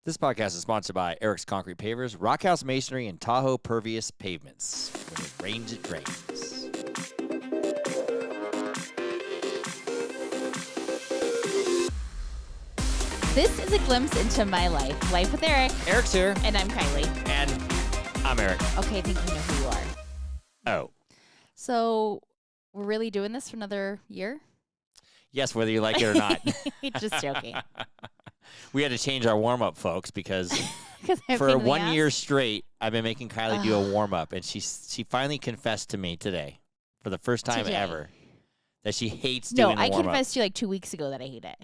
This podcast is sponsored by Eric's Concrete Pavers, Rockhouse Masonry, and Tahoe Pervious Pavements. When it rains, it rains. This is a glimpse into my life. Life with Eric. Eric's here. And I'm Kiley. And I'm Eric. Okay, I think we know who you are. Oh. So, we're really doing this for another year? Yes, whether you like it or not. Just joking. We had to change our warm-up, folks, because I'm for pain in the 1 ass? year straight, I've been making Kiley do a warm-up, and she finally confessed to me today, for the first time Today. ever, that she hates No, doing the I warm-up. confessed to you like 2 weeks ago that I hate it.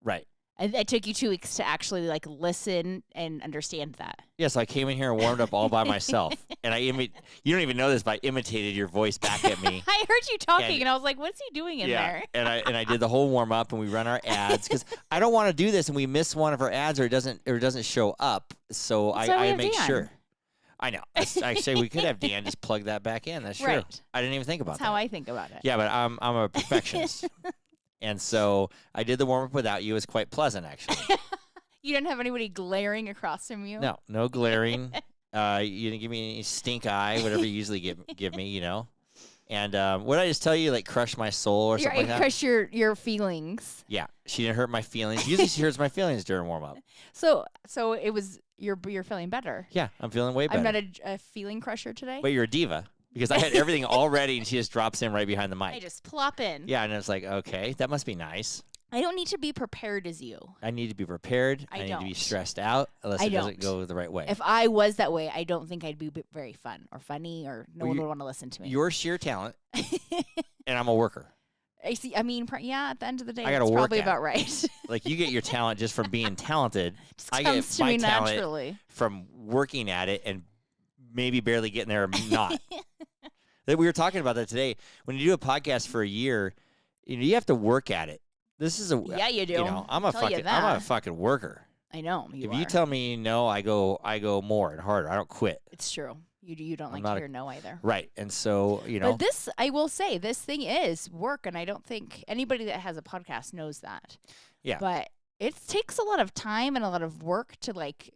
Right. I took you 2 weeks to actually like listen and understand that. Yeah, so I came in here and warmed up all by myself. And you don't even know this, but I imitated your voice back at me. I heard you talking, and I was like, "What's he doing in Yeah, there?" and I did the whole warm up, and we run our ads because I don't want to do this and we miss one of our ads or it doesn't show up. So That's why we I have make Dan. sure. I know. I say we could have Dan just plug that back in. That's true. Right. I didn't even think about That's that. how I think about it. Yeah, but I'm a perfectionist, and so I did the warm up without you. It was quite pleasant, actually. You didn't have anybody glaring across from you? No glaring. You didn't give me any stink eye, whatever you usually give me, you know. And what did I just tell you, like crush my soul or something like that? Crush your feelings. Yeah, she didn't hurt my feelings. Usually she hurts my feelings during warm up. So it was you're feeling better. Yeah, I'm feeling way better. I'm not a feeling crusher today. But you're a diva because I had everything all ready and she just drops in right behind the mic. I just plop in. Yeah, and it's like, okay, that must be nice. I don't need to be prepared as you. I need to be prepared. I need to be don't. stressed out unless I it doesn't don't. go the right way. If I was that way, I don't think I'd be very fun or funny, or no one would want to listen to me. You're sheer talent, and I'm a worker. I see. I mean, yeah. At the end of the day, I gotta it's work probably at about it. right. Like you get your talent just from being talented. Just I comes get to my me talent naturally. from working at it and maybe barely getting there or not. We were talking about that today. When you do a podcast for a year, you have to work at it. This is a Yeah, you do. I'm a fucking worker. I know. If you tell me no, I go more and harder. I don't quit. It's true. You don't I'm like not to hear no either. Right. And so, But this, I will say, this thing is work, and I don't think anybody that has a podcast knows that. Yeah. But it takes a lot of time and a lot of work to like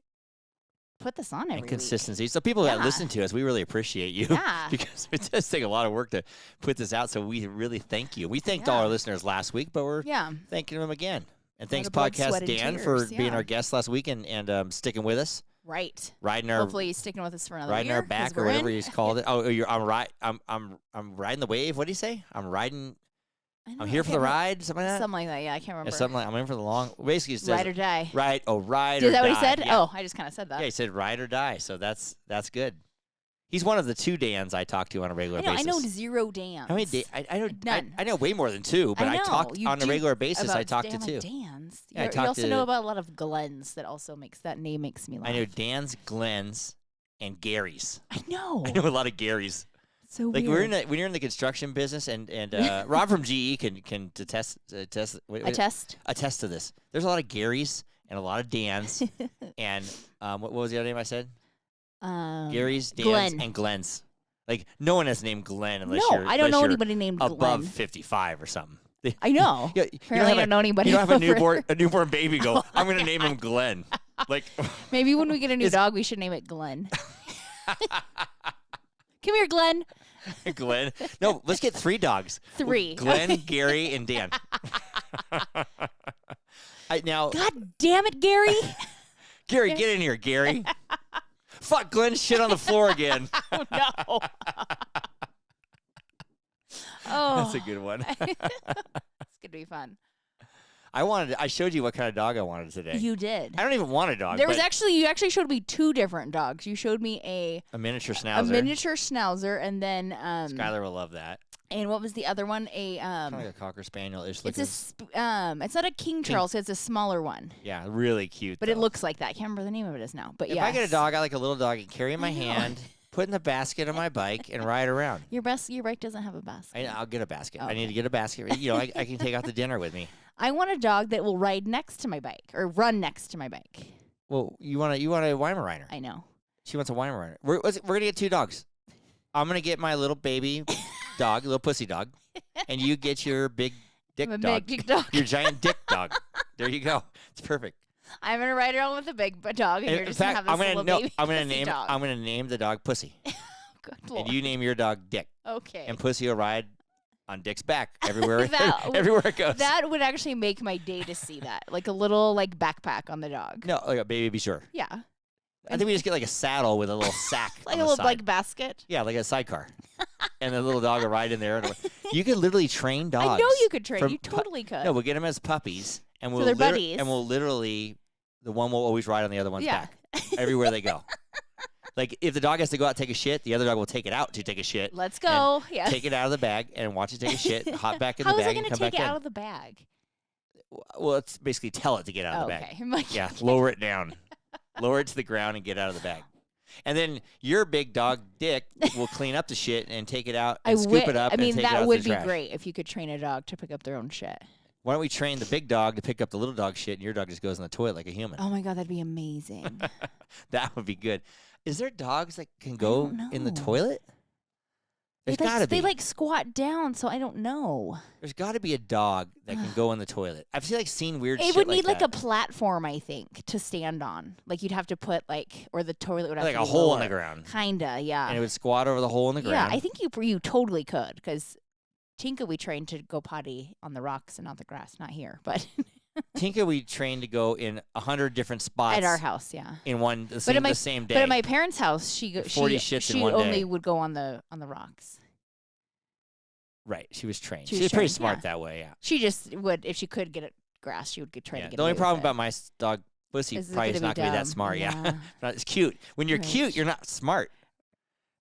put this on every and consistency. So people that Yeah. listen to us, we really appreciate you. Yeah. Because it does take a lot of work to put this out. So we really thank you. We thanked all Yeah. our listeners last week, but we're Yeah. thanking them again. And Lot thanks, of blood, Podcast sweat, and Dan, for tears, being yeah. our guest last week and sticking with us, Right. riding our Hopefully he's sticking with us for another riding year. our 'cause back or we're whatever in. he's called it. Oh, I'm riding the wave. What do you say? I'm riding. I I'm know, here I for the can't ride. Something like that. Something like that. Yeah, I can't remember. Yeah, something like I'm in for the long. Basically, it says Ride or die. ride. Oh, ride Is or that what he die. said? Yeah. Oh, I just kind of said that. Yeah, he said ride or die. So that's good. He's one of the two Dans I talk to on a regular basis. I know zero Dans. How many I know None. I know way more than two, but I, know, talk you on a do regular basis. I about talk to damn, two. like Dans. Yeah, I You talk also to- know about a lot of Glens. That also makes that name makes me laugh. I know Dan's, Glenn's, and Gary's. I know. I know a lot of Gary's. So Like weird. when you're in the construction business, and Rob from GE can attest to this. There's a lot of Gary's and a lot of Dan's, and what was the other name I said? Gary's, Dan's, Glen. and Glenn's. Like no one has named Glenn unless No, you're I don't unless know you're anybody named above Glen. 55 or something. I know. Yeah, Apparently, I don't know anybody. You don't have over- a newborn baby. Go. I'm going to name him Glenn. Like Maybe when we get a new It's- dog, we should name it Glen. Come here, Glen. Glenn. No, let's get 3 dogs. 3. Glenn, Gary, and Dan. Now, God damn it, Gary. Gary, get in here, Gary. Fuck, Glenn shit on the floor again. Oh, no. Oh. That's a good one. It's going to be fun. I showed you what kind of dog I wanted today. You did. I don't even want a dog. You but actually showed me 2 different dogs. You showed me a miniature a schnauzer. miniature schnauzer, and then Skylar will love that. and what was the other one? Kind of like a cocker spaniel-ish It's looking. it's not a King Charles. It's a smaller one, Yeah, really cute. but it though. looks like that. I can't remember the name of it is now. But If yeah, I get a dog, I like a little dog I can carry in my I know. hand, put in the basket on my bike, and ride around. Your bike doesn't have a basket. I'll get a basket. Oh, I need okay. to get a basket. You know, I can take out to dinner with me. I want a dog that will ride next to my bike or run next to my bike. Well, you want a Weimaraner. I know. She wants a Weimaraner. We're gonna get 2 dogs. I'm gonna get my little baby dog, little pussy dog, and you get your big dick I'm a dog. big dog. Your giant dick dog. There you go. It's perfect. I'm gonna ride around with a big dog, and you're just gonna have this little baby pussy dog. I'm gonna name the dog Pussy. Good Lord. And you name your dog Dick. Okay. And Pussy will ride on Dick's back everywhere everywhere it goes. That would actually make my day to see that. Like a little backpack on the dog. No, like a baby be sure. Yeah. I think we just get like a saddle with a little sack. Like on a the little side. basket. Yeah, like a sidecar. And the little dog will ride in there. You could literally train dogs. I know you could train. You totally could. No, we'll get them as puppies. And so they're buddies. And we'll literally, the one will always ride on the other one's back. Everywhere they go. Like, if the dog has to go out and take a shit, the other dog will take it out to take a shit. Let's go. Yeah. Take it out of the bag and watch it take a shit, hop back in the bag, and come back in. How is it going to take it out of the bag? Well, it's basically tell it to get out of the bag. Okay. Yeah, lower it down. Lower it to the ground and get out of the bag. And then your big dog, Dick, will clean up the shit and take it out and scoop it up and take it out that would the be trash. great if you could train a dog to pick up their own shit. Why don't we train the big dog to pick up the little dog shit, and your dog just goes in the toilet like a human? Oh, my God, that'd be amazing. That would be good. Is there dogs that can go in the toilet? There's got to be. They squat down, so I don't know. There's got to be a dog that can go in the toilet. I've seen weird shit It would need like a platform, I think, to stand on. Like you'd have to put or the toilet would have like to be a hole lower. in the ground. Kinda, yeah. And it would squat over the hole in the ground. Yeah, I think you totally could, because Tinka we trained to go potty on the rocks and not the grass, not here, but Tinka we trained to go in 100 different spots at our house, yeah. In the same day. But at my parents' house, 40 shits in one day. She only would go on the rocks. Right, she was trained. She was pretty smart that way, yeah. She just would, if she could get it grass, she would try to get it. The only problem about my dog Pussy probably is not going to be that smart, yeah. It's cute. When you're cute, you're not smart.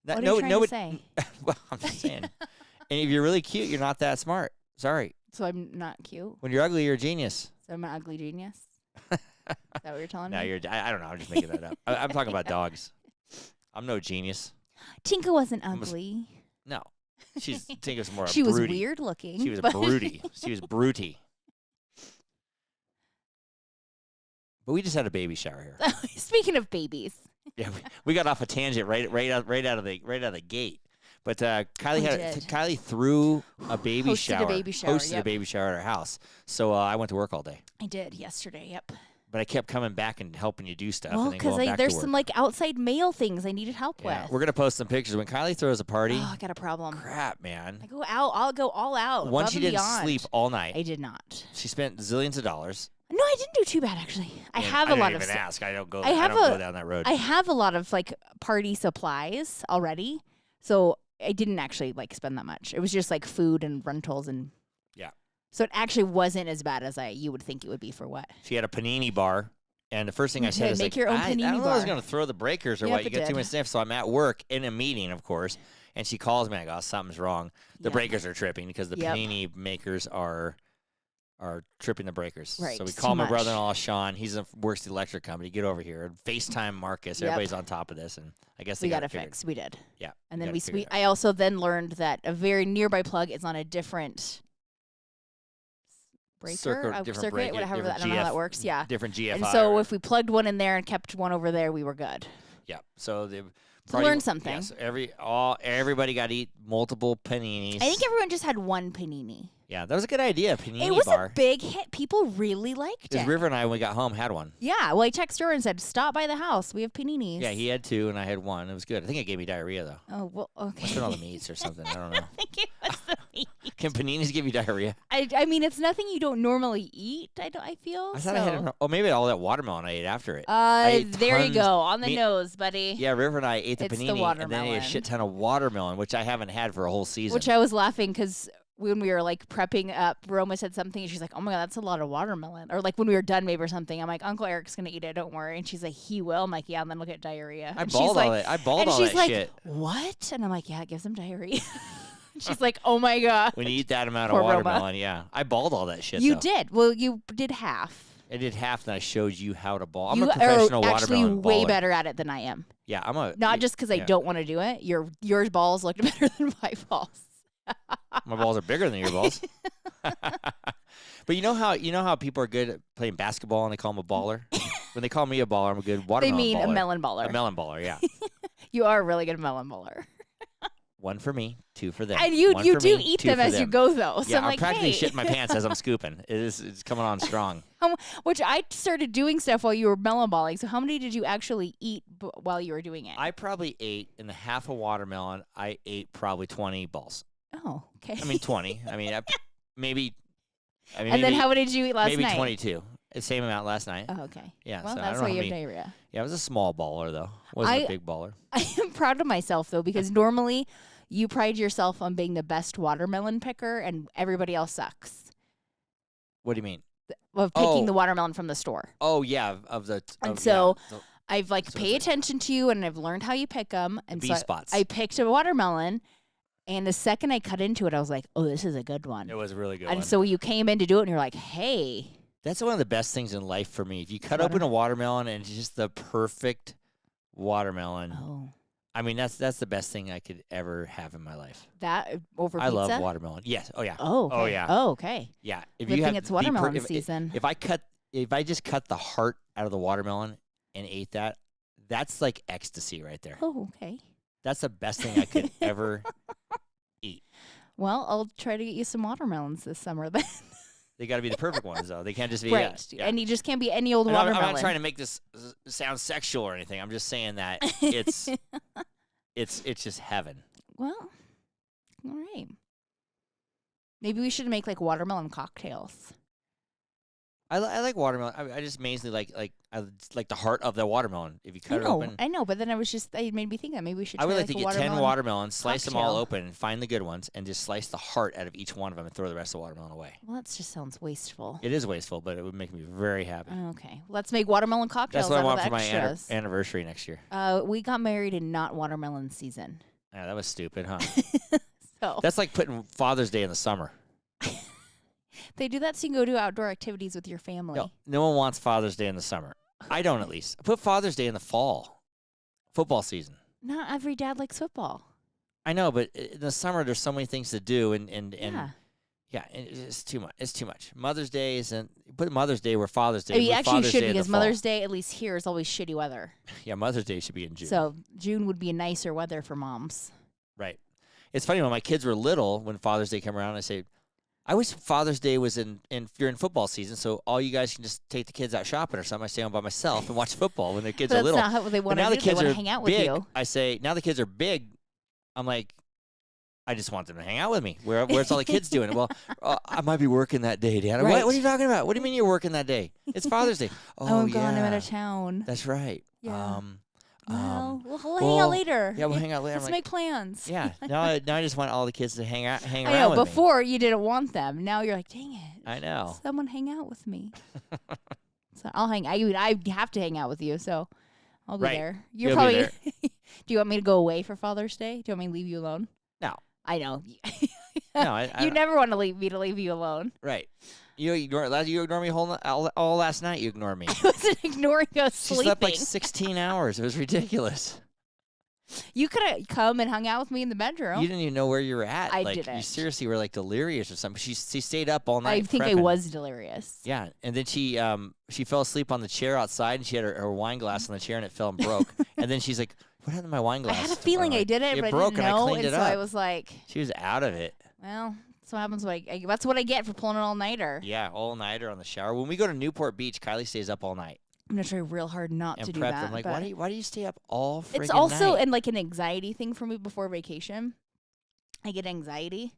What are you trying to say? Well, I'm just saying. And if you're really cute, you're not that smart. Sorry. So I'm not cute? When you're ugly, you're a genius. So I'm an ugly genius? Is that what you're telling me? No, I don't know. I'm just making that up. I'm talking about dogs. I'm no genius. Tinka wasn't ugly. No. Tinka's more She a was broody. weird looking. She was a broody. She was broody. But we just had a baby shower here. Speaking of babies. Yeah, we got off a tangent right out of the gate. But Kiley threw a baby shower. Hosted a baby shower at our house. So I went to work all day. I did yesterday. Yep. But I kept coming back and helping you do stuff. Well, because there's some outside mail things I needed help with. We're gonna post some pictures when Kiley throws a party. Oh, I got a problem. Crap, man. I go out. I'll go all out. One, she didn't sleep all night. I did not. She spent zillions of dollars. No, I didn't do too bad actually. I have a lot of. I didn't even ask. I don't go down that road. I have a lot of party supplies already, so I didn't actually spend that much. It was just food and rentals and. Yeah. So it actually wasn't as bad as you would think it would be for what. She had a panini bar. And the first thing I said is make your own panini bar. I don't know if I was going to throw the breakers or what. You get too much sniff. So I'm at work in a meeting, of course, and she calls me. I go, something's wrong. The breakers are tripping because the panini makers are tripping the breakers. Right. So we call my brother-in-law, Sean. He works at the electric company. Get over here. FaceTime Marcus. Everybody's on top of this. And I guess we got it fixed. We did. Yeah. And then I also then learned that a very nearby plug is on a different circuit, I don't know how that works. Yeah, different GFI. And so if we plugged one in there and kept one over there, we were good. Yeah. So learn something. Yes. Everybody got to eat multiple paninis. I think everyone just had one panini. Yeah, that was a good idea. Panini bar. It was a big hit. People really liked it. River and I, when we got home, had one. Yeah. Well, I texted her and said, "Stop by the house. We have paninis." Yeah, he had two and I had one. It was good. I think it gave me diarrhea though. Oh well, okay. Must have been all the meats or something. I don't know. I think it was the meat. Can paninis give you diarrhea? I mean, it's nothing you don't normally eat. I feel. I thought I had. Oh, maybe all that watermelon I ate after it. There you go on the nose, buddy. Yeah, River and I ate the panini, the and then I ate a shit ton of watermelon, which I haven't had for a whole season. Which I was laughing because when we were prepping up, Roma said something, and she's like, "Oh my God, that's a lot of watermelon." Or when we were done, maybe or something, I'm like, "Uncle Eric's gonna eat it, don't worry." And she's like, "He will." I'm like, "Yeah," and then look at diarrhea. I bawled all that. I bawled all that shit. And she's like, "What?" And I'm like, "Yeah, it gives him diarrhea." She's like, "Oh my God." When you eat that amount of watermelon, yeah, I bawled all that shit. You did. Well, you did half. I did half, and I showed you how to ball. I'm a professional watermelon baller. You're actually way better at it than I am. Yeah, I'm a. Not just because I don't want to do it. Your balls looked better than my balls. My balls are bigger than your balls. But you know how people are good at playing basketball and they call them a baller? When they call me a baller, I'm a good watermelon baller. They mean a melon baller. A melon baller, yeah. You are a really good melon baller. 1 for me, 2 for them. And you do me, eat them as you go, though. So yeah, I'm like, practically hey. shitting my pants as I'm scooping. It's coming on strong. Which I started doing stuff while you were melon balling. So how many did you actually eat while you were doing it? I probably ate, in the half a watermelon, I ate probably 20 balls. Oh, okay. I mean, 20. I mean, maybe. And then how many did you eat last night? Maybe 22. The same amount last night. Oh, okay. Yeah. Well, so that's why you have diarrhea. Yeah, I was a small baller, though. Wasn't a big baller. I am proud of myself, though, because normally you pride yourself on being the best watermelon picker, and everybody else sucks. What do you mean? Of picking the watermelon from the store. Oh, yeah. I've paid attention to you, and I've learned how you pick them. And B spots. I picked a watermelon, and the second I cut into it, I was like, oh, this is a good one. It was a really good one. And so you came in to do it, and you're like, hey. That's one of the best things in life for me. If you cut open a watermelon and it's just the perfect watermelon. Oh. I mean, that's the best thing I could ever have in my life. That over pizza? I love watermelon. Yes. Oh, yeah. Oh, okay. Oh, yeah. Oh, okay. Yeah. It's watermelon season. If I just cut the heart out of the watermelon and ate that, that's like ecstasy right there. Oh, okay. That's the best thing I could ever eat. Well, I'll try to get you some watermelons this summer then. They got to be the perfect ones, though. They can't just be right. Yeah. And you just can't be any old watermelon. I'm not trying to make this sound sexual or anything. I'm just saying that it's just heaven. Well, all right. Maybe we should make watermelon cocktails. I like watermelon. I just mainly like the heart of the watermelon. If you cut it open, I know, but then it made me think that maybe we should. I would try like to get 10 watermelons, slice them all open, and find the good ones, and just slice the heart out of each one of them and throw the rest of the watermelon away. Well, that just sounds wasteful. It is wasteful, but it would make me very happy. Okay, let's make watermelon cocktails. That's what I want for my anniversary next year. We got married in not watermelon season. Yeah, that was stupid, huh? So that's like putting Father's Day in the summer. They do that so you can go do outdoor activities with your family. No one wants Father's Day in the summer. I don't, at least. Put Father's Day in the fall. Football season. Not every dad likes football. I know, but in the summer there's so many things to do, and it's too much. It's too much. Mother's Day isn't. Put Mother's Day where Father's Day. You should, because Mother's Day, at least here, is always shitty weather. Yeah, Mother's Day should be in June. So June would be a nicer weather for moms. Right. It's funny, when my kids were little, when Father's Day came around, I say, I wish Father's Day was during football season, so all you guys can just take the kids out shopping or something. I stay home by myself and watch football when the kids are little. That's not what they want to do. They want to hang out with you. I say, now the kids are big. I'm like, I just want them to hang out with me. Where's all the kids doing? Well, I might be working that day, Dad. Right. What are you talking about? What do you mean you're working that day? It's Father's Day. Oh, I'm gone. I'm out of town. That's right. Yeah. We'll hang out later. Yeah, we'll hang out later. Let's make plans. Yeah. Now I just want all the kids to hang around I know. with me. Before you didn't want them. Now you're like, dang it. I know. Someone hang out with me. So I'll hang. I have to hang out with you. So I'll be there. You'll probably. Be there. Do you want me to go away for Father's Day? Do you want me to leave you alone? No. I know. No. You never want to leave you alone. Right. You ignored me all last night. You ignored me. I wasn't ignoring you. I was sleeping. She slept like 16 hours. It was ridiculous. You could have come and hung out with me in the bedroom. You didn't even know where you were at. I didn't. You seriously were delirious or something. She stayed up all night. I think prepping. I was delirious. Yeah, and then she fell asleep on the chair outside, and she had her wine glass on the chair, and it fell and broke. And then she's like, "What happened to my wine glass?" I had a feeling I did it, but broke, I didn't know, and I cleaned it up. So I was like, she was out of it. Well, that's what happens. That's what I get for pulling an all-nighter. Yeah, all-nighter on the shower. When we go to Newport Beach, Kylie stays up all night. I'm gonna try real hard not to do that. I'm like, why do you stay up all freaking night? It's also an anxiety thing for me before vacation. I get anxiety.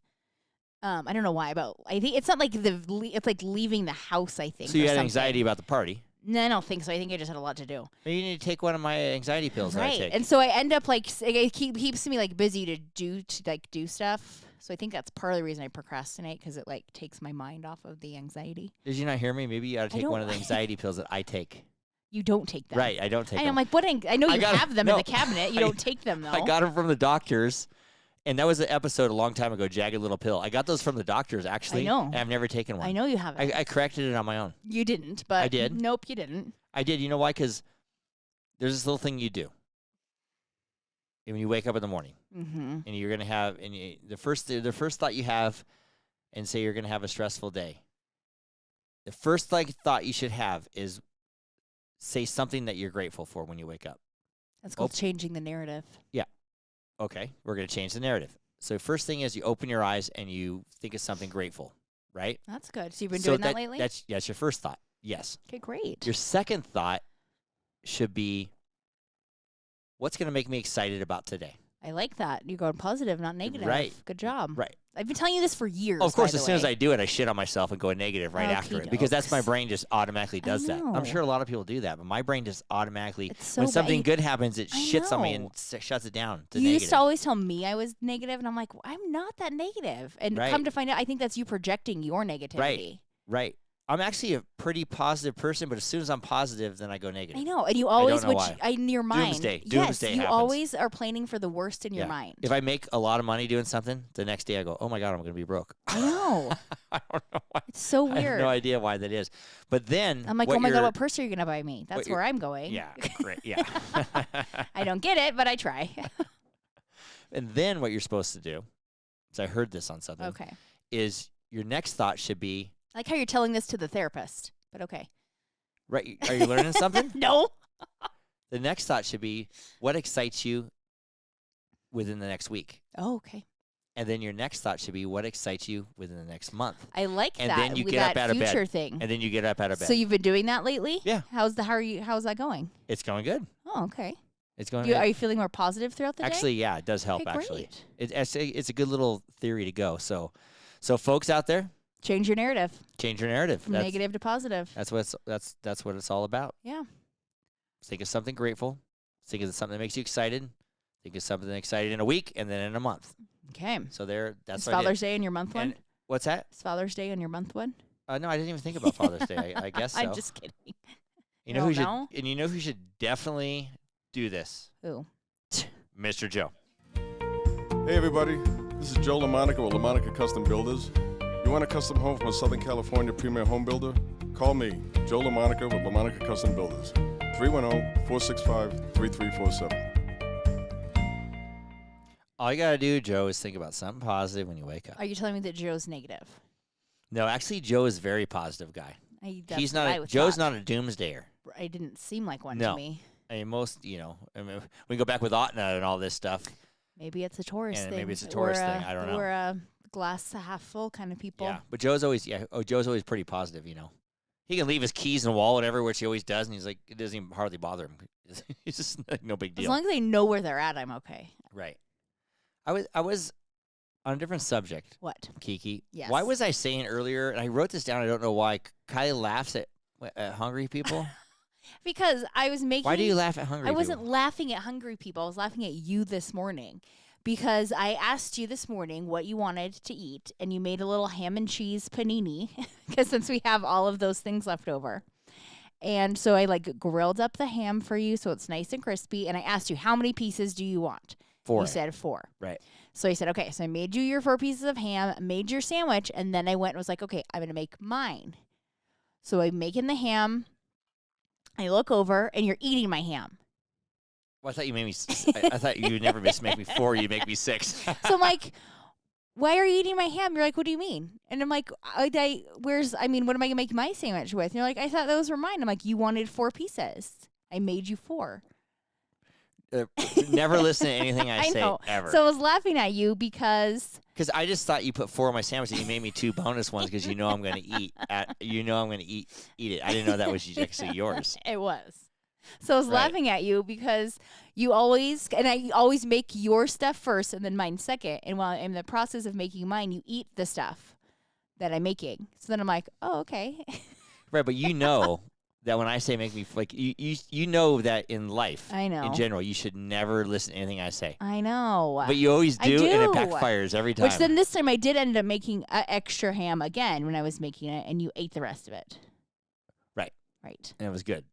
I don't know why. I think it's not like it's like leaving the house. I think. So you had anxiety about the party? No, I don't think so. I think I just had a lot to do. Maybe you need to take one of my anxiety pills. Right, that I take. and so I end up it keeps me busy to do stuff. So I think that's part of the reason I procrastinate, because it takes my mind off of the anxiety. Did you not hear me? Maybe you ought to take one of the anxiety pills that I take. You don't take them. Right, I don't take them. I'm like, what? I know you have them in the cabinet. You don't take them, though. I got them from the doctors, and that was an episode a long time ago, Jagged Little Pill. I got those from the doctors, actually. I know. And I've never taken one. I know you haven't. I corrected it on my own. You didn't, but... I did. Nope, you didn't. I did. You know why? Because there's this little thing you do. When you wake up in the morning, and you're going to have... the first thought you have, and say you're going to have a stressful day, the first thought you should have is... say something that you're grateful for when you wake up. That's called changing the narrative. Yeah. Okay, we're going to change the narrative. So first thing is you open your eyes and you think of something grateful, right? That's good. So you've been doing that lately? That's your first thought. Yes. Okay, great. Your second thought should be, what's going to make me excited about today? I like that. You're going positive, not negative. Right. Good job. Right. I've been telling you this for years. Of course, as soon as I do it, I shit on myself and go negative right after it because that's my brain just automatically does that. I'm sure a lot of people do that, but my brain just automatically, when something good happens, it shits on me and shuts it down to You negative. used to always tell me I was negative, and I'm like, well, I'm not that negative. And come to find out, I think that's you projecting your negativity. Right. I'm actually a pretty positive person, but as soon as I'm positive, then I go negative. I know, and you always, in your mind, Doomsday you happens. always are planning for the worst in your mind. If I make a lot of money doing something, the next day I go, oh my God, I'm going to be broke. I know. I don't know why. It's so weird. I have no idea why that is. But then I'm like, oh my God, what purse are you going to buy me? That's where I'm going. Yeah, great. Yeah. I don't get it, but I try. And then what you're supposed to do, so I heard this on something, is your next thought should be, I like how you're telling this to the therapist, but okay. Right. Are you learning something? No. The next thought should be, what excites you within the next week? Oh, okay. And then your next thought should be, what excites you within the next month? I like and that. And then you get up out of bed. Thing. And then you get up out of bed. So you've been doing that lately? Yeah. How's that going? It's going good. Oh, okay. It's going good. Are you feeling more positive throughout the day? Actually, yeah, it does help, okay, actually. It's a good little theory to go. So folks out there, change your narrative. Change your narrative. From negative to positive. That's what it's all about. Yeah. Think of something grateful. Think of something that makes you excited. Think of something excited in a week and then in a month. Okay. So that's Father's Day in your month one? What's that? Is Father's Day in your month one? No, I didn't even think about Father's Day. I guess so. I'm just kidding. You know who should definitely do this? Who? Mr. Joe. Hey everybody, this is Joe LaMonica with LaMonica Custom Builders. You want a custom home from a Southern California premier home builder? Call me, Joe LaMonica with LaMonica Custom Builders. 310-465-3347. All you gotta do, Joe, is think about something positive when you wake up. Are you telling me that Joe's negative? No, actually, Joe is a very positive guy. He's not. Joe's not a doomsdayer. I didn't seem like one to me. I mean, we go back with Otna and all this stuff. Maybe it's a Taurus thing. Maybe it's a Taurus thing. I don't know. We're a glass half full kind of people. Yeah, but Joe's always pretty positive. He can leave his keys in the wallet everywhere, which he always does, and he's like, it doesn't even hardly bother him. He's just like, no big deal. As long as they know where they're at, I'm okay. Right. I was on a different subject. What? Kiki. Yes. Why was I saying earlier, and I wrote this down, I don't know why, Kylie laughs at hungry people? Because I was making... Why do you laugh at hungry people? I wasn't laughing at hungry people. I was laughing at you this morning. Because I asked you this morning what you wanted to eat, and you made a little ham and cheese panini, because since we have all of those things left over. And so I grilled up the ham for you so it's nice and crispy, and I asked you, how many pieces do you want? 4. You said 4. Right. So I said, okay, so I made you your 4 pieces of ham, made your sandwich, and then I went and was like, okay, I'm going to make mine. So I'm making the ham. I look over, and you're eating my ham. Well, I thought you made me. I thought you would never make me 4. You make me 6. So I'm like, why are you eating my ham? You're like, what do you mean? And I'm like, what am I gonna make my sandwich with? And you're like, I thought those were mine. I'm like, you wanted 4 pieces. I made you 4. Never listen to anything I say know. ever. So I was laughing at you because I just thought you put 4 on my sandwich and you made me 2 bonus ones because I'm going to eat. Eat it. I didn't know that was actually yours. It was. So I was laughing at you because I always make your stuff first and then mine second. And while I'm in the process of making mine, you eat the stuff that I'm making. So then I'm like, oh, okay. Right, but that when I say make me, you know that in life, I know. In general, you should never listen to anything I say. I know. But you always do, and it backfires every time. Which then this time I did end up making extra ham again when I was making it, and you ate the rest of it. Right. And it was good.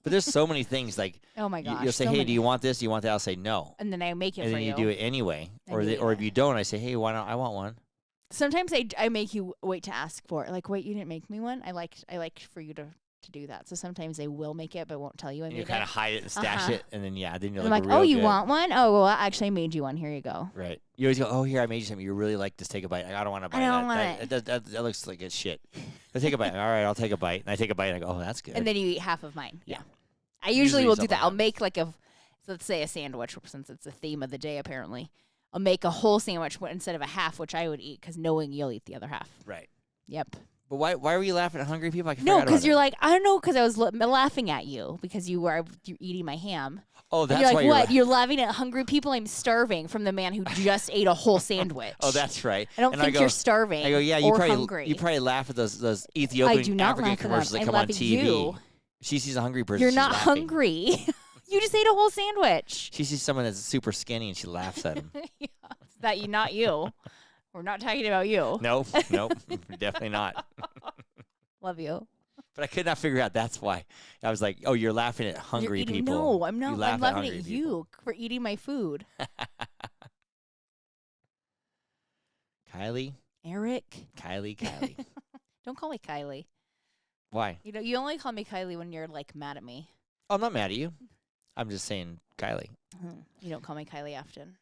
But there's so many things oh my gosh, you'll say, hey, do you want this? Do you want that? I'll say no. And then I make it and for you. And then you do it anyway. Or if you don't, I say, hey, why not? I want one. Sometimes I make you wait to ask for it. Like, wait, you didn't make me one? I like for you to do that. So sometimes they will make it, but won't tell you I made it. You kind of hide it and stash it, and then then you're like, oh, you want one? Oh, well, actually, I made you one. Here you go. Right. You always go, oh, here, I made you something. You really like this. Take a bite. I don't want to bite. I don't want it. That looks like it's shit. But take a bite. All right, I'll take a bite. And I take a bite, and I go, oh, that's good. And then you eat half of mine. Yeah. I usually will do that. I'll make it's let's say a sandwich, since it's the theme of the day, apparently. I'll make a whole sandwich instead of a half, which I would eat, because knowing you'll eat the other half. Right. Yep. But why were you laughing at hungry people? No, because you're like, I don't know, because I was laughing at you because you're eating my ham. Oh, that's you're like, why what? You're laughing at hungry people? I'm starving from the man who just ate a whole sandwich. Oh, that's right. I don't think you're starving. I go, yeah, hungry. You probably laugh at those Ethiopian African commercials that come on TV. You. She sees a hungry person. You're she's not laughing. hungry. You just ate a whole sandwich. She sees someone that's super skinny and she laughs at him. Yeah, not you. We're not talking about you. Nope, definitely not. Love you. But I could not figure out that's why. I was like, oh, you're laughing at hungry people. No, I'm not. I'm laughing at people. you for eating my food. Kylie? Eric? Kylie. Don't call me Kiley. Why? You only call me Kiley when you're, like, mad at me. Oh, I'm not mad at you. I'm just saying Kylie. You don't call me Kiley often.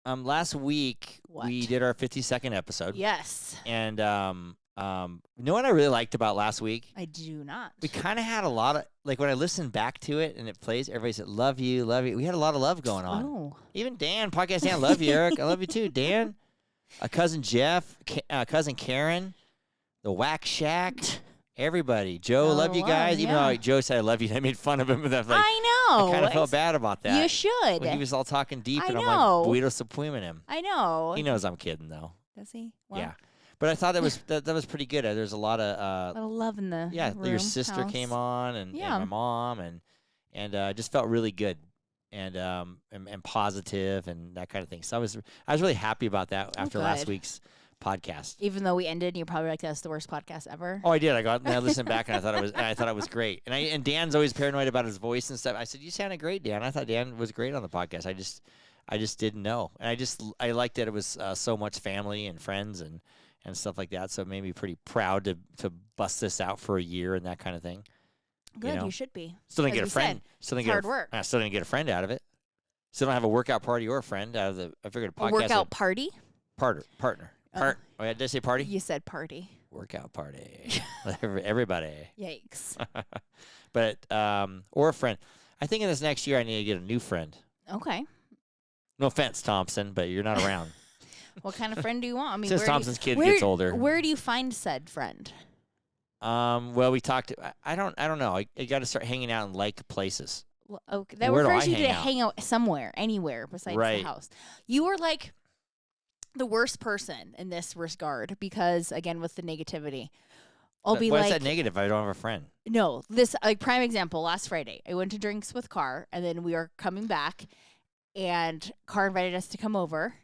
Last week, we did our 52nd episode. Yes. And you know what I really liked about last week? I do not. We kind of had a lot of, like, when I listened back to it and it plays, everybody said, love you, love you. We had a lot of love going on. Oh. Even Dan, Podcast Dan, love you, Eric. I love you too. Dan, cousin Jeff, cousin Karen, the Whack Shack, everybody. Joe, love you guys. Even though Joe said I love you, I made fun of him. Like, I know. I kind of felt bad about that. You should. When he was all talking deep, and I'm know. like, Buido Supreme him. I know. He knows I'm kidding, though. Does he? Well, yeah. But I thought that was that was pretty good. There's a lot of love in the room, your sister house. came on and my mom and just felt really good and positive and that kind of thing. So I was really happy about that after last week's podcast. Even though we ended, and you're probably like, that's the worst podcast ever. Oh, I did. I listened back and I thought it was great. And Dan's always paranoid about his voice and stuff. I said, you sounded great, Dan. I thought Dan was great on the podcast. I just didn't know. And I liked that it was so much family and friends and stuff like that. So it made me pretty proud to bust this out for a year and that kind of thing. Good, you should be. Still didn't get a friend. Still didn't get hard work. I still didn't get a friend out of it. Still don't have a workout party or a friend out of the. I figured a podcast. A workout party? Partner. Oh, did I say party? You said party. Workout party. Everybody. Yikes. But or a friend. I think in this next year I need to get a new friend. Okay. No offense, Thompson, but you're not around. What kind of friend do you want? I mean, since Thompson's kid gets older. Where do you find said friend? Well, we talked. I don't know. I got to start hanging out in like places. Well, okay, that requires you to hang out somewhere, anywhere besides the house. You are like the worst person in this regard because, again, with the negativity, I'll be like, why is that negative? I don't have a friend. No, this prime example. Last Friday, I went to drinks with Carr, and then we were coming back, and Carr invited us to come over.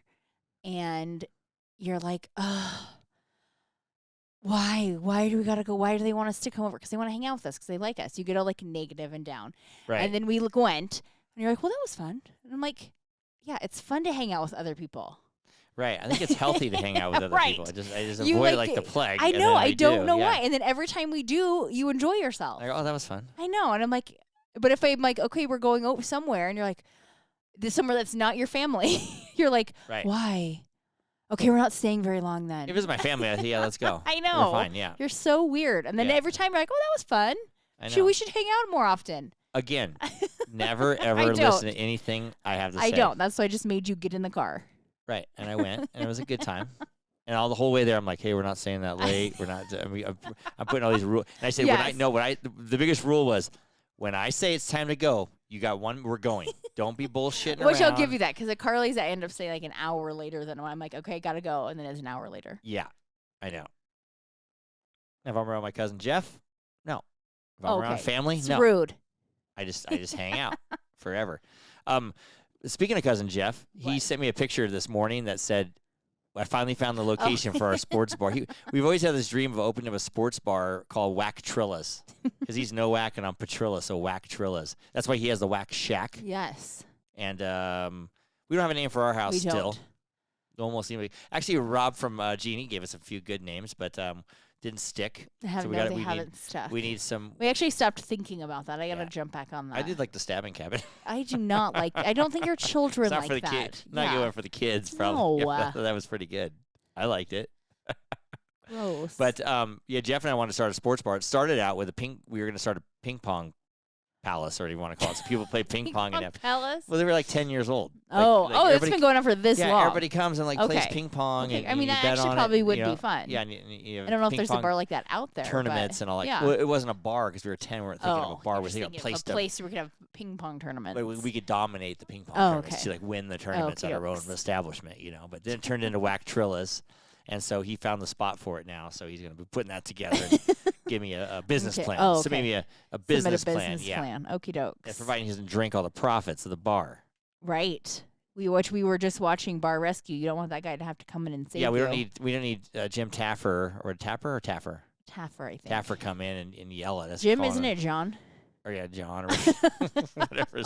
And you're like, why? Why do we gotta go? Why do they want us to come over? Because they want to hang out with us. Because they like us. You get all like negative and down. Right. And then we went, and you're like, well, that was fun. And I'm like, yeah, it's fun to hang out with other people. Right. I think it's healthy to hang out with other people. I just avoid like the plague. I know. I don't know why. And then every time we do, you enjoy yourself. I go, oh, that was fun. I know. And I'm like, but if I'm like, okay, we're going over somewhere, and you're like, this somewhere that's not your family. You're like, why? Okay, we're not staying very long then. If it was my family, I'd say, yeah, let's go. I know. We're fine, yeah. You're so weird. And then every time you're like, oh, that was fun. I know. We should hang out more often. Again, never, ever listen to anything I have to say. I don't. That's why I just made you get in the car. Right. And I went, and it was a good time. And all the whole way there, I'm like, hey, we're not staying that late. We're not. I'm putting all these rules. And I said, the biggest rule was, when I say it's time to go, you got one, we're going. Don't be bullshitting around. Which I'll give you that, because at Carly's, I end up saying like an hour later than I'm like, okay, gotta go, and then it's an hour later. Yeah, I know. If I'm around my cousin Jeff, no. If I'm around family, it's no. rude. I just hang out forever. Speaking of cousin Jeff, he sent me a picture this morning that said, I finally found the location for our sports bar. We've always had this dream of opening up a sports bar called Whack Trilla's, because he's no whack and I'm Patrilla, so Whack Trilla's. That's why he has the Whack Shack. Yes. And we don't have a name for our house still. Almost even. Actually, Rob from Genie gave us a few good names, but didn't stick. They haven't stuck. We need some. We actually stopped thinking about that. I gotta jump back on that. I did like the stabbing cabin. I do not like. I don't think your children it's not like for the that. Kids. Not good one for the kids. Probably. No. Yeah, that was pretty good. I liked it. Gross. But Jeff and I wanted to start a sports bar. It started out with we were going to start a ping pong palace, or whatever you want to call it. So people play ping pong in that palace. Well, they were like 10 years old. It's been going on for this long. Yeah, everybody comes and plays ping pong. Okay. And that actually probably would be fun. Yeah, I don't know if there's a bar like that out there. Tournaments and all that. Yeah. Well, it wasn't a bar because we were 10. We weren't thinking of a bar. We were thinking of a place where we could have ping pong tournaments. We could dominate the ping pong tournaments to win the tournaments at our own establishment, But then it turned into Whack Trillas. And so he found the spot for it now. So he's going to be putting that together and give me a business plan. Oh, okay. So maybe a business plan. Plan. Okie dokes. And providing he doesn't drink all the profits of the bar. Right. We were just watching Bar Rescue. You don't want that guy to have to come in and save you. Yeah, we don't need Jim Taffer or Tapper. Taffer, I think. Taffer come in and yell at us. Jim, isn't it John? Or John or whatever.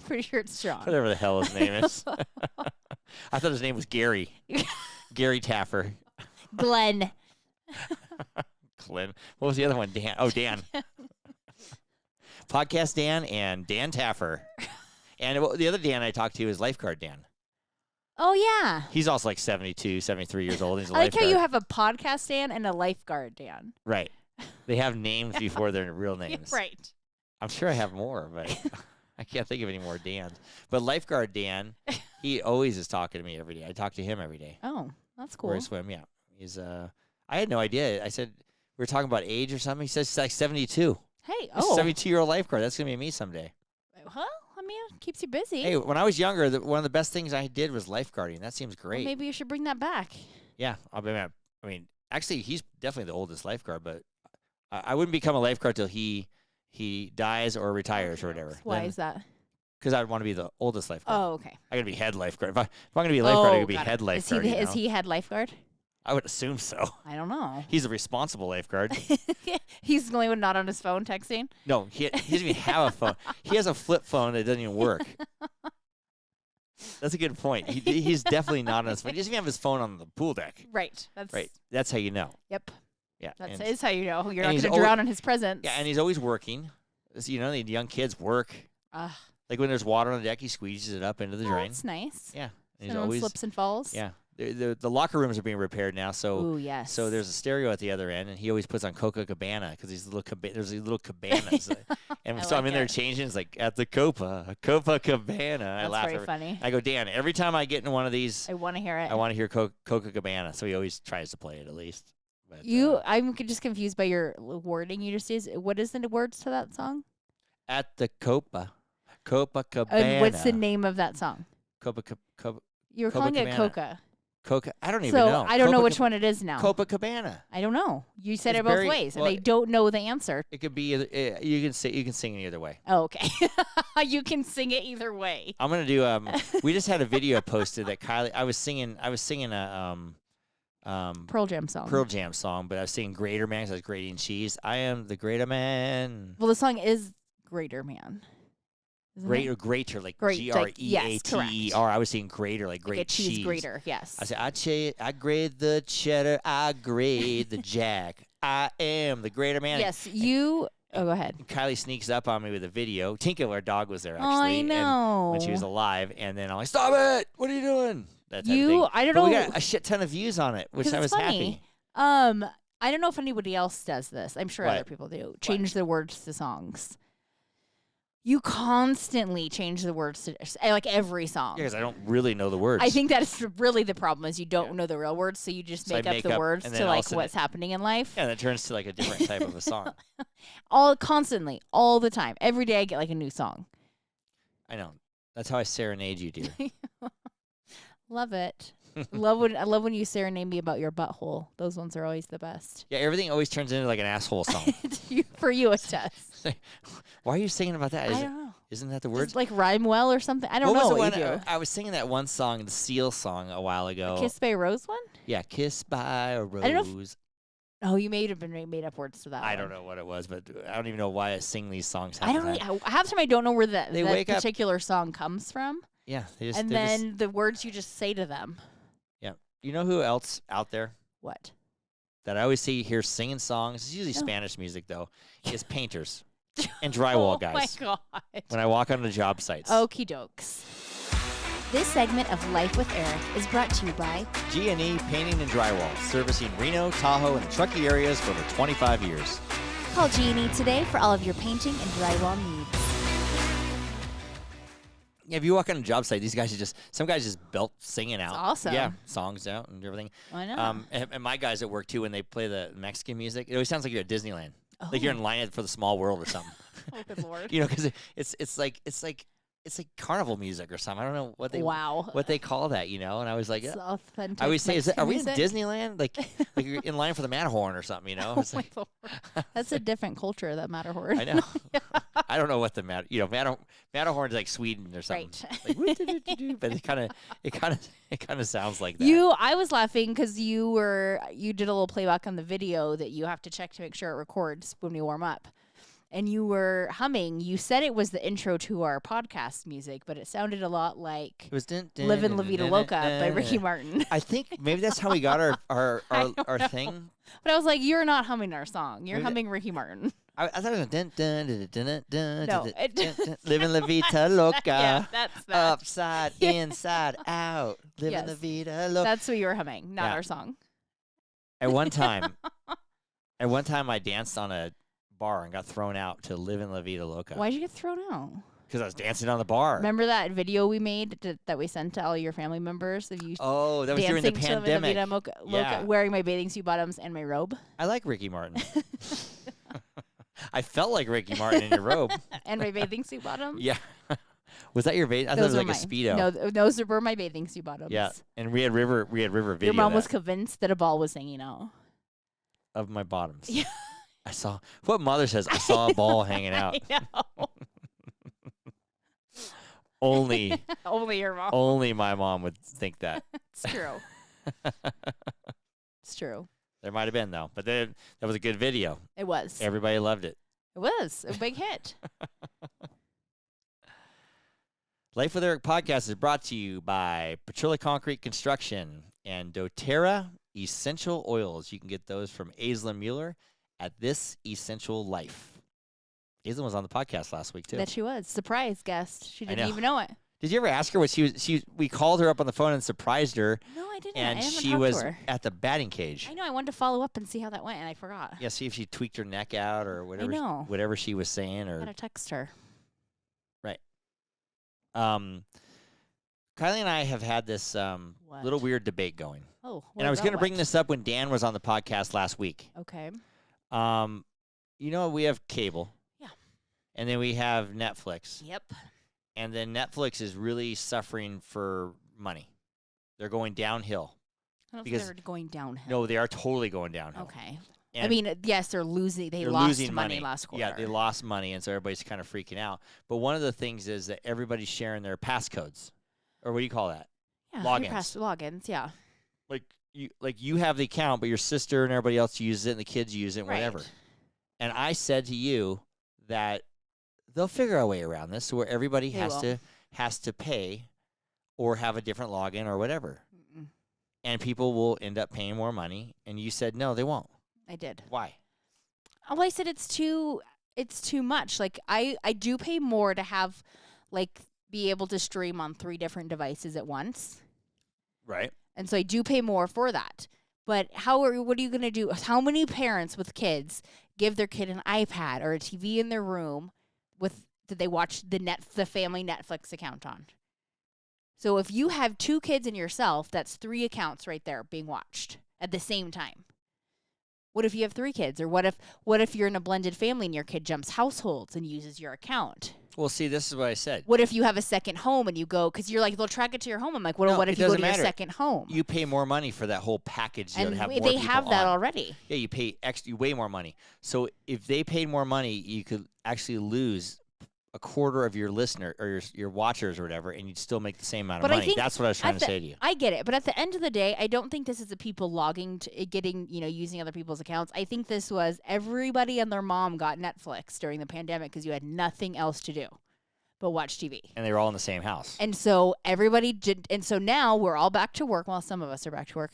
Pretty sure it's John. Whatever the hell his name is. I thought his name was Gary. Gary Taffer. Glen. Glen. What was the other one? Dan. Oh, Dan. Podcast Dan and Dan Taffer. And the other Dan I talked to is Lifeguard Dan. Oh, yeah. He's also like 72, 73 years old. He's a I like how you have a podcast Dan and a lifeguard Dan. Right. They have names before their real names. Right. I'm sure I have more, but I can't think of any more Dans. But Lifeguard Dan, he always is talking to me every day. I talk to him every day. Oh, that's cool. Where I swim, yeah. He's I had no idea. I said we were talking about age or something. He says he's like 72. Hey, 72-year-old lifeguard. That's gonna be me someday. Well, I mean, it keeps you busy. Hey, when I was younger, one of the best things I did was lifeguarding. That seems great. Well, maybe you should bring that back. Yeah, I mean, actually, he's definitely the oldest lifeguard, but I wouldn't become a lifeguard till he dies or retires or whatever. Why is that? Because I'd want to be the oldest lifeguard. Oh, okay. I got to be head lifeguard. If I'm going to be a lifeguard, I got to be head lifeguard. Is he head lifeguard? I would assume so. I don't know. He's a responsible lifeguard. He's the only one not on his phone texting? No, he doesn't even have a phone. He has a flip phone that doesn't even work. That's a good point. He's definitely not on his phone. He doesn't even have his phone on the pool deck. Right. That's how you know. Yep. Yeah. That is how you know. You're not going to drown in his presence. Yeah, and he's always working. So, the young kids work. Like when there's water on the deck, he squeezes it up into the drain. That's nice. Yeah. And no one slips and falls. Yeah. The locker rooms are being repaired now, so ooh, yes. So there's a stereo at the other end, and he always puts on Copacabana because there's these little cabanas, and so I'm in there changing. It's like at the Copacabana. That's very funny. I go, Dan, every time I get in one of these, I want to hear it. I want to hear Copacabana, so he always tries to play it at least. But, I'm just confused by your wording. You just used. What is the words to that song? At the Copacabana. And what's the name of that song? You were calling it Coca. Coca. I don't even know. I don't know which one it is now. Copacabana. I don't know. You said it both ways, and I don't know the answer. It could be either. You can sing it either way. Oh, okay. You can sing it either way. I'm gonna do. We just had a video posted that Kiley. I was singing a Pearl Jam song. But I was singing Greater Man because I was grating cheese. I am the Greater Man. Well, the song is Greater Man. Greater, like Greater. Yes, I was saying greater, like great like a cheese cheese. grater, yes. I said, I grade the cheddar, I grade the jack. I am the Greater Man. Yes, you. Oh, go ahead. Kylie sneaks up on me with a video. Tinka, our dog, was there actually. Oh, I know. When she was alive, and then I'm like, "Stop it! What are you doing?" That type of thing. I don't but know. We got a shit ton of views on it, which I was funny. happy. I don't know if anybody else does this. I'm sure other people do. Change the words to songs. You constantly change the words to like every song. Yeah, because I don't really know the words. I think that's really the problem is you don't know the real words, so you just make up the words to like what's happening in life. Yeah, that turns to like a different type of a song. Constantly, all the time. Every day I get like a new song. I know. That's how I serenade you, dear. Love it. I love when you serenade me about your butthole. Those ones are always the best. Yeah, everything always turns into like an asshole song. For you, it does. Why are you singing about that? I don't know. Isn't that the words? Does like rhyme well or something? I don't know what you do. I was singing that one song, the Seal song, a while ago. The Kiss by a Rose one? Yeah, Kiss by a Rose. I don't know you may have been made up words to that. I don't know what it was, but I don't even know why I sing these songs. Half the time I don't know where that particular song comes from. Yeah. Then the words you just say to them. Yeah. You know who else out there? What? That I always see here singing songs. It's usually Spanish music, though. Is painters and drywall guys. Oh, my God. When I walk on the job sites. Okie dokes. This segment of Life with Eric is brought to you by G&E Painting and Drywall, servicing Reno, Tahoe, and the Truckee areas for over 25 years. Call G&E today for all of your painting and drywall needs. Yeah, if you walk on a job site, some guys just belt singing out. It's awesome. Yeah, songs out and everything. I know. And my guys at work too, when they play the Mexican music, it always sounds like you're at Disneyland. Oh. Like you're in line for the Small World or something. Oh, good Lord. Because it's like carnival music or something. I don't know what they call that. And I was like, it's authentic. I always say, are we in music? Disneyland? Like you're in line for the Matterhorn or something. It's like, that's a different culture, that Matterhorn. I know. I don't know what the Matterhorn's like Sweden or something. Right. Like, but it kind of sounds like that. I was laughing because you did a little playback on the video that you have to check to make sure it records when we warm up. And you were humming. You said it was the intro to our podcast music, but it sounded a lot like it was Livin' La Vida Loca by Ricky Martin. I think maybe that's how we got our thing. But I was like, you're not humming our song. You're humming Ricky Martin. I thought it was dun dun dun dun dun No, Living La Vida Loca. Yeah, that's that. Upside, inside, out. Living La Vida Loca. That's what you were humming, not our song. At one time, I danced on a bar and got thrown out to Live in La Vida Loca. Why'd you get thrown out? Because I was dancing on the bar. Remember that video we made that we sent to all your family members of you? Oh, that was during the pandemic. Loca, wearing my bathing suit bottoms and my robe. I like Ricky Martin. I felt like Ricky Martin in your robe. And my bathing suit bottoms? Yeah. Was that your bathing? I thought it was like a Speedo. No, those were my bathing suit bottoms. Yeah. And we had River video. Your mom was convinced that a ball was hanging out. Of my bottoms. Yeah. I saw what mother says. I saw a ball hanging out. I know. Only your mom. Only my mom would think that. It's true. It's true. There might have been though, but that was a good video. It was. Everybody loved it. It was a big hit. Life with Eric podcast is brought to you by Petrilla Concrete Construction and doTERRA Essential Oils. You can get those from Aislinn Mueller at This Essential Life. Aislinn was on the podcast last week, too. That she was. Surprise guest. She didn't even know it. Did you ever ask her what she was? We called her up on the phone and surprised her. No, I didn't. And I haven't she talked was to her. at the batting cage. I know. I wanted to follow up and see how that went, and I forgot. Yeah, see if she tweaked her neck out or whatever. I know. Whatever she was saying. Or gotta text her. Right. Kylie and I have had this little weird debate going. Oh, and I was going to bring this up when Dan was on the podcast last week. Okay. We have cable. Yeah. And then we have Netflix. Yep. And then Netflix is really suffering for money. They're going downhill. I don't think they're going downhill. No, they are totally going downhill. Okay. And I mean, yes, they're losing. They're losing money last quarter. Yeah, they lost money, and so everybody's kind of freaking out. But one of the things is that everybody's sharing their passcodes. Or what do you call that? Yeah, logins. Logins, yeah. Like you have the account, but your sister and everybody else uses it, and the kids use it, and whatever. And I said to you that they'll figure a way around this, where everybody has to pay, or have a different login or whatever, and people will end up paying more money. And you said no, they won't. I did. Why? Well, I said it's too much. Like I do pay more to have be able to stream on 3 different devices at once. Right. And so I do pay more for that. But what are you going to do? How many parents with kids give their kid an iPad or a TV in their room that they watch the family Netflix account on? So if you have 2 kids and yourself, that's 3 accounts right there being watched at the same time. What if you have 3 kids? Or what if you're in a blended family and your kid jumps households and uses your account? Well, see, this is what I said. What if you have a second home and you go, because you're like, they'll track it to your home. I'm like, what if you go to your second home? You pay more money for that whole package. And have they have that already. Yeah, you pay way more money. So if they paid more money, you could actually lose a quarter of your listener or your watchers or whatever, and you'd still make the same amount of money. That's what I was trying to say to you. I get it, but at the end of the day, I don't think this is the people logging to using other people's accounts. I think this was everybody and their mom got Netflix during the pandemic because you had nothing else to do but watch TV. And they were all in the same house. And so now we're all back to work. Well, some of us are back to work.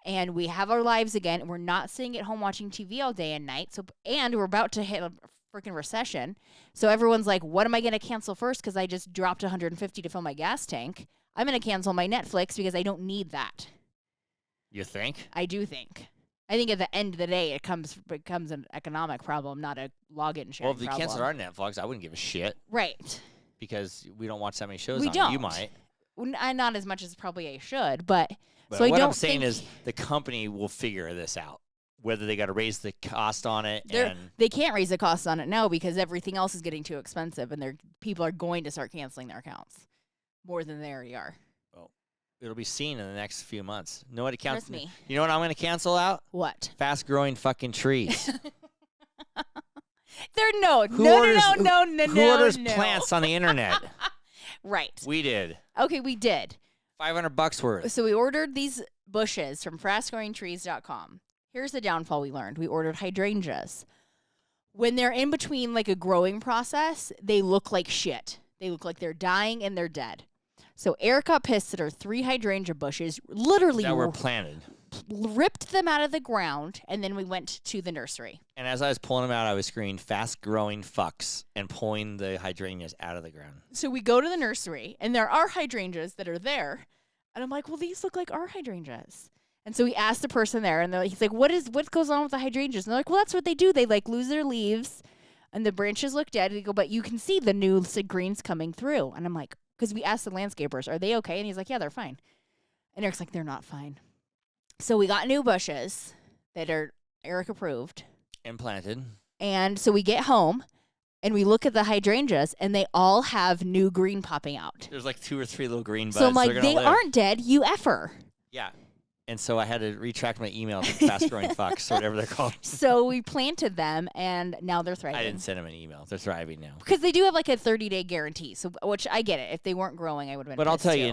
And we have our lives again. And we're not sitting at home watching TV all day and night. And we're about to hit a freaking recession. So everyone's like, what am I going to cancel first? Because I just dropped $150 to fill my gas tank. I'm going to cancel my Netflix because I don't need that. You think? I do think. I think at the end of the day, it becomes an economic problem, not a login sharing Well, if you problem. canceled our Netflix, I wouldn't give a shit. Right. Because we don't watch that many shows We on don't. it. You might. Not as much as probably I should, but But so I what don't I'm saying think is the company will figure this out. Whether they got to raise the cost on it. They can't raise the cost on it now because everything else is getting too expensive, and people are going to start canceling their accounts more than they already are. Well, it'll be seen in the next few months. Know what it counts? Trust me. You know what I'm going to cancel out? What? Fast-growing fucking trees. No. Who orders plants on the internet? Right. We did. Okay, we did. $500 worth. So we ordered these bushes from fastgrowingtrees.com. Here's the downfall we learned. We ordered hydrangeas. When they're in between like a growing process, they look like shit. They look like they're dying and they're dead. So Eric got pissed that our 3 hydrangea bushes literally that were planted. Ripped them out of the ground, and then we went to the nursery. And as I was pulling them out, I was screaming fast-growing fucks and pulling the hydrangeas out of the ground. So we go to the nursery, and there are hydrangeas that are there. And I'm like, well, these look like our hydrangeas. And so we asked the person there, and he's like, what goes on with the hydrangeas? And they're like, well, that's what they do. They like lose their leaves, and the branches look dead. And they go, but you can see the new greens coming through. And I'm like, because we asked the landscapers, are they okay? And he's like, yeah, they're fine. And Eric's like, they're not fine. So we got new bushes that are Eric approved. And planted. And so we get home, and we look at the hydrangeas, and they all have new green popping out. There's like 2 or 3 little green buds. So I'm like, they aren't dead, you effer. Yeah. And so I had to retract my email to fast-growing fucks, or whatever they're called. So we planted them, and now they're thriving. I didn't send them an email. They're thriving now. Because they do have like a 30-day guarantee, so which I get it. If they weren't growing, I would have been. But I'll tell too. you,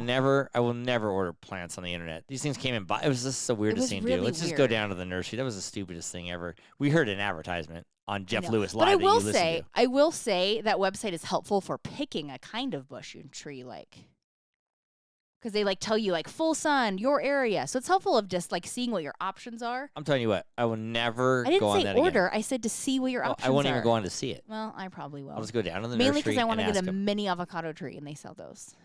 I will never order plants on the internet. These things came in. It was just the weirdest thing to do. really Let's just go down to the nursery. That was the stupidest thing ever. We heard an advertisement on Jeff Lewis Live but I will say that website is helpful for picking a kind of bush and tree, like. Because they like tell you like full sun, your area. So it's helpful of just like seeing what your options are. I'm telling you what, I will never I go on didn't that say order. again. I said to see what your options are. I won't even go on to see it. Well, I probably will. I'll just go down to the Mainly nursery because I want and to get ask a 'em. mini avocado tree, and they sell those.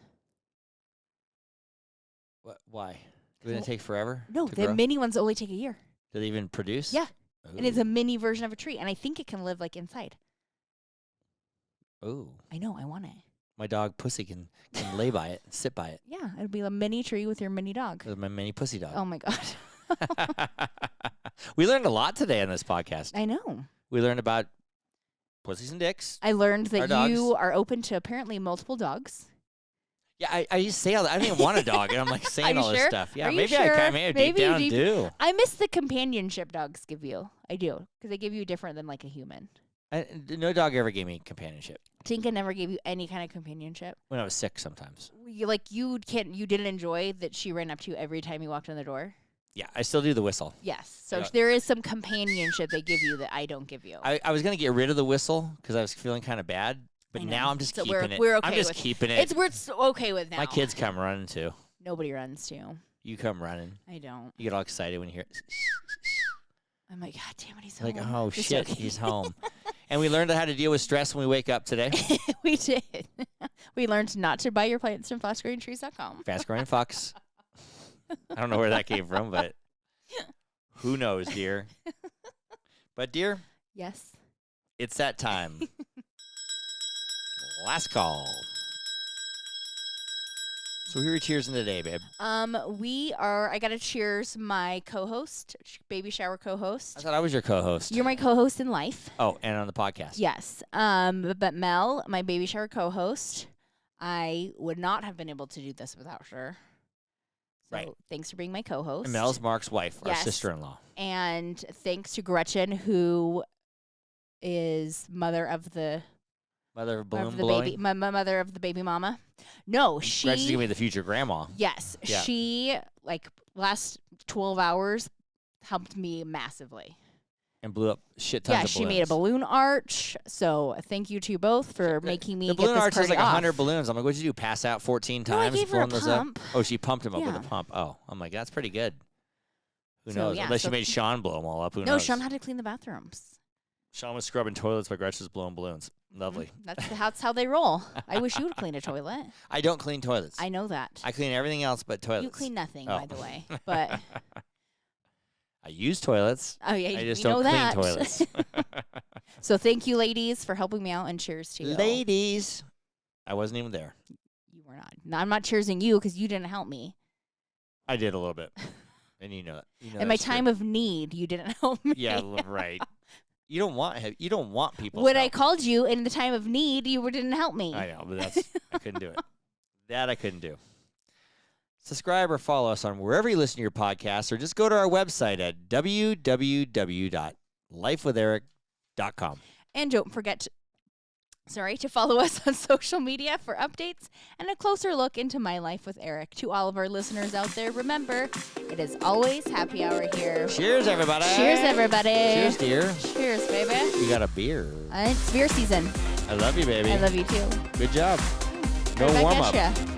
Why? Does it take forever? No, to the grow? mini ones only take a year. Do they even produce? Yeah. Ooh. And it's a mini version of a tree, and I think it can live like inside. Ooh. I know, I want it. My dog Pussy can lay by it, sit by it. Yeah, it'd be a mini tree with your mini dog. With my mini pussy dog. Oh my god. We learned a lot today on this podcast. I know. We learned about pussies and dicks. I learned that Our you dogs. are open to apparently multiple dogs. Yeah, I used to say all that. I don't even want a dog, and I'm like saying you all this sure? stuff. Yeah, Are you maybe sure? I maybe Maybe deep down you do. I miss the companionship dogs give you. I do, because they give you different than like a human. No dog ever gave me companionship. Tinka never gave you any kind of companionship. When I was sick sometimes. You didn't enjoy that she ran up to you every time you walked in the door? Yeah, I still do the whistle. Yes. So Yeah. there is some companionship they give you that I don't give you. I was going to get rid of the whistle because I was feeling kind of bad, but I know. now I'm just So keeping it. we're okay I'm just with- keeping it. We're okay with now. My kids come running too. Nobody runs to. You come running. I don't. You get all excited when you hear it. I'm like, God damn it, he's Like, home. oh Just shit, joking. he's home. And we learned how to deal with stress when we wake up today. We did. We learned not to buy your plants from fastgrowingtrees.com. Fast growing fucks. I don't know where that came from, but who knows, dear? But dear, Yes. it's that time. Last call. So who are we cheersing today, babe? I got to cheers my co-host, baby shower I co-host. thought I was your co-host. You're my co-host in life. Oh, and on the podcast. Yes. But Mel, my baby shower co-host, I would not have been able to do this without her. So Right. thanks for being my co-host. And Mel's Mark's wife, our Yes. sister-in-law. And thanks to Gretchen, who is mother of the Mother of balloon the blowing. baby, my mother of the baby mama. No, Gretchen's gonna she. be the future grandma. Yes, Yeah. she last 12 hours helped me massively. And blew up shit tons Yeah, of she balloons. made a balloon arch. So thank you to you both for making me The get balloon this arch is party like off. 100 balloons. I'm like, what'd you do? Pass out 14 No, I times gave her a blowing those pump. up? Oh, she pumped them up with Yeah. a pump. Oh, I'm like, that's pretty good. Who So, knows? yeah, Unless so- you made Sean blow them all up. Who No, knows? Sean had to clean the bathrooms. Sean was scrubbing toilets while Gretchen was blowing balloons. Lovely. That's how they roll. I wish you would clean a toilet. I don't clean toilets. I know that. I clean everything else but toilets. You clean nothing, Oh. by the way. But I use toilets. Oh, yeah, I just we don't know clean that. toilets. So thank you, ladies, for helping me out, and cheers to you. Ladies. I wasn't even there. You were not. No, I'm not cheersing you because you didn't help me. I did a little bit. And you know that. In my time of need, you didn't help me. Yeah, right. You don't want people. When I called you in the time of need, you didn't help me. I know, but I couldn't do it. That I couldn't do. Subscribe or follow us on wherever you listen to your podcasts, or just go to our website at www.lifewitheric.com. And don't forget to follow us on social media for updates and a closer look into my life with Eric. To all of our listeners out there, remember, it is always happy hour here. Cheers, everybody. Cheers, everybody. Cheers, dear. Cheers, baby. You got a beer. It's beer season. I love you, baby. I love you, too. Good job. No Right back warm-up. at ya.